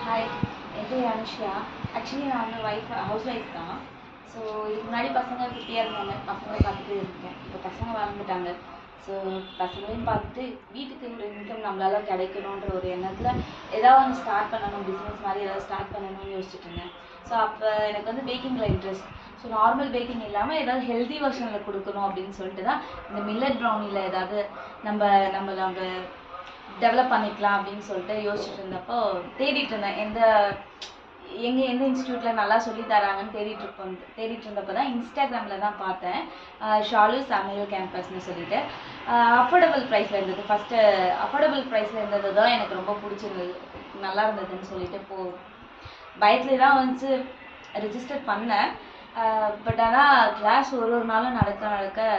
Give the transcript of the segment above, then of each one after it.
Hi, என் பேர் Anushya. Actually நான் வந்து ஹவுஸ் ஒய்ஃப் தான். ஸோ இதுக்கு முன்னாடி பசங்க குட்டியாக இருந்தாங்க, பசங்களை பார்த்துட்டு இருக்கேன். இப்போ பசங்க வளர்ந்துட்டாங்க. ஸோ பசங்களையும் பார்த்துட்டு வீட்டுக்கு ஒரு இன்கம் நம்மளால கிடைக்கணுன்ற ஒரு எண்ணத்தில் ஏதாவது ஒன்று ஸ்டார்ட் பண்ணணும், பிஸ்னஸ் மாதிரி ஏதாவது ஸ்டார்ட் பண்ணணும்னு யோசிச்சுட்டு இருந்தேன். ஸோ அப்போ எனக்கு வந்து பேக்கிங்கில் இன்ட்ரெஸ்ட். ஸோ நார்மல் பேக்கிங் இல்லாமல் ஏதாவது ஹெல்தி வெர்ஷனில் கொடுக்கணும் அப்படின்னு சொல்லிட்டு தான் இந்த மில்லட் ப்ரௌனியில் ஏதாவது நம்ம நம்ம நம்ம டெவலப் பண்ணிக்கலாம் அப்படின்னு சொல்லிட்டு யோசிச்சுட்டு இருந்தப்போ தேடிட்டு இருந்தேன். எந்த இன்ஸ்டியூட்டில் நல்லா சொல்லி தராங்கன்னு தேடிட்டு இருந்தப்போ தான் இன்ஸ்டாகிராமில் தான் பார்த்தேன். ஷாலு சமையல் கேம்பஸ்ன்னு சொல்லிட்டு அஃபோர்டபுள் ப்ரைஸில் இருந்தது. ஃபஸ்ட்டு அஃபோர்டபுள் ப்ரைஸில் இருந்தது தான் எனக்கு ரொம்ப பிடிச்சிருந்தது, நல்லா இருந்ததுன்னு சொல்லிட்டு பயத்துலேயே தான் வந்து ரெஜிஸ்டர் பண்ணேன். பட் ஆனால் கிளாஸ் ஒரு நாளும் நடக்க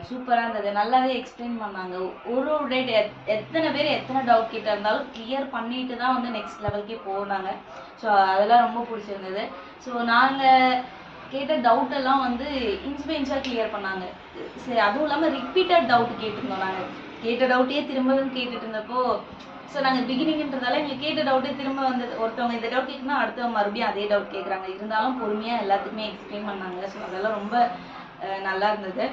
சூப்பராக இருந்தது. நல்லாவே எக்ஸ்பிளைன் பண்ணாங்க. ஒரு டேட் எத்தனை பேர் எத்தனை டவுட் கிட்ட இருந்தாலும் கிளியர் பண்ணிட்டு தான் வந்து நெக்ஸ்ட் லெவலுக்கே போனாங்க. ஸோ அதெல்லாம் ரொம்ப பிடிச்சிருந்தது. ஸோ நாங்கள் கேட்ட டவுட்டெல்லாம் வந்து இன்ச்சாக கிளியர் பண்ணாங்க. சரி, அதுவும் இல்லாமல் ரிப்பீட்டட் டவுட் கேட்டிருந்தோம். நாங்கள் கேட்ட டவுட்டையே திரும்பவும் கேட்டுட்டு இருந்தப்போ ஸோ நாங்கள் பிகினிங்ன்றதால எங்களுக்கு கேட்ட டவுட்டே திரும்ப வந்து ஒருத்தவங்க இந்த டவுட் கேட்குனா அடுத்தவங்க மறுபடியும் அதே டவுட் கேட்குறாங்க. இருந்தாலும் பொறுமையாக எல்லாத்துக்குமே எக்ஸ்பிளைன் பண்ணாங்க. ஸோ அதெல்லாம் ரொம்ப நல்லா இருந்தது.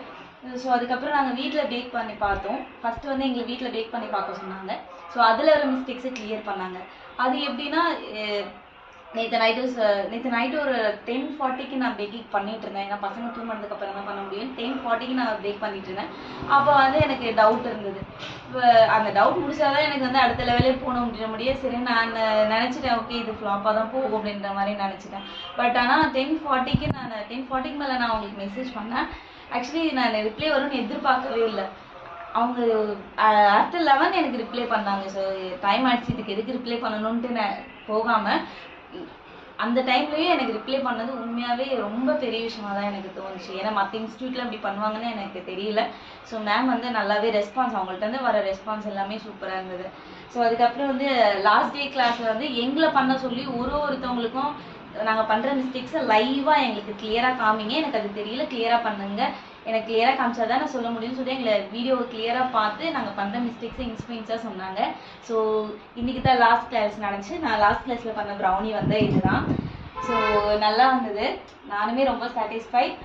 ஸோ அதுக்கப்புறம் நாங்கள் வீட்டில் பேக் பண்ணி பார்த்தோம். ஃபஸ்ட்டு வந்து எங்களை வீட்டில் பேக் பண்ணி பார்க்க சொன்னாங்க. ஸோ அதில் ஒரு மிஸ்டேக்ஸை கிளியர் பண்ணாங்க. அது எப்படின்னா, நேற்று நைட்டு ஒரு 10:40க்கு நான் பேக்கிங் பண்ணிட்டு இருந்தேன். ஏன்னா பசங்க தூங்கினதுக்கப்புறம் தான் பண்ண முடியும். 10:40க்கு நான் பேக் பண்ணிட்டு இருந்தேன். அப்போ வந்து எனக்கு டவுட் இருந்தது. இப்போ அந்த டவுட் முடிச்சாதான் எனக்கு வந்து அடுத்த லெவலே போன முடியும். சரி, நான் நினச்சிட்டேன், ஓகே இது ஃப்ளாப்பாக தான் போகும் அப்படின்ற மாதிரி நினச்சிட்டேன். பட் ஆனால் 10:40க்கு மேலே நான் அவங்களுக்கு மெசேஜ் பண்ணேன். ஆக்சுவலி நான் ரிப்ளை வரும்னு எதிர்பார்க்கவே இல்லை. அவங்க ஆஃப்டர் 11 எனக்கு ரிப்ளை பண்ணாங்க. ஸோ டைம் ஆயிடுச்சு, இதுக்கு எதுக்கு ரிப்ளை பண்ணணுன்ட்டு நான் போகாமல் அந்த டைம்லேயே எனக்கு ரிப்ளை பண்ணது உண்மையாகவே ரொம்ப பெரிய விஷயமா தான் எனக்கு தோணுச்சு. ஏன்னா மற்ற இன்ஸ்டியூட்டில் அப்படி பண்ணுவாங்கன்னு எனக்கு தெரியல. ஸோ மேம் வந்து நல்லாவே அவங்கள்ட்ட வந்து வர ரெஸ்பான்ஸ் எல்லாமே சூப்பராக இருந்தது. ஸோ அதுக்கப்புறம் வந்து லாஸ்ட் டே கிளாஸில் வந்து எங்களை பண்ண சொல்லி ஒருத்தவங்களுக்கும் நாங்கள் பண்ணுற மிஸ்டேக்ஸை லைவாக எங்களுக்கு கிளியராக காமிங்க, எனக்கு அது தெரியல, கிளியராக பண்ணுங்க, எனக்கு கிளியராக காமிச்சா தான் நான் சொல்ல முடியும்னு சொல்லி எங்களை வீடியோவை கிளியராக பார்த்து நாங்கள் பண்ணுற மிஸ்டேக்ஸை இன்ஸ்பிரன்ஸாக சொன்னாங்க. ஸோ இன்றைக்கி தான் லாஸ்ட் கிளாஸ் நடந்துச்சு. நான் லாஸ்ட் கிளாஸில் பண்ண ப்ரௌனி வந்து இதுதான். ஸோ நல்லா வந்தது. நானுமே ரொம்ப சாட்டிஸ்ஃபைட்.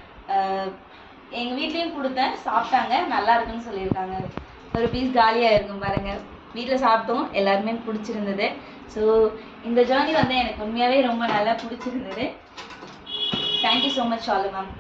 எங்கள் வீட்லேயும் கொடுத்தேன், சாப்பிட்டாங்க, நல்லா இருக்குன்னு சொல்லியிருக்காங்க. ஒரு பீஸ் காலியாக இருக்கும் பாருங்கள். வீட்டில் சாப்பிட்டோம், எல்லாருமே பிடிச்சிருந்தது. ஸோ இந்த ஜேர்னி வந்து எனக்கு உண்மையாகவே ரொம்ப நல்லா பிடிச்சிருந்தது. Thank you so much Shalu ma'am.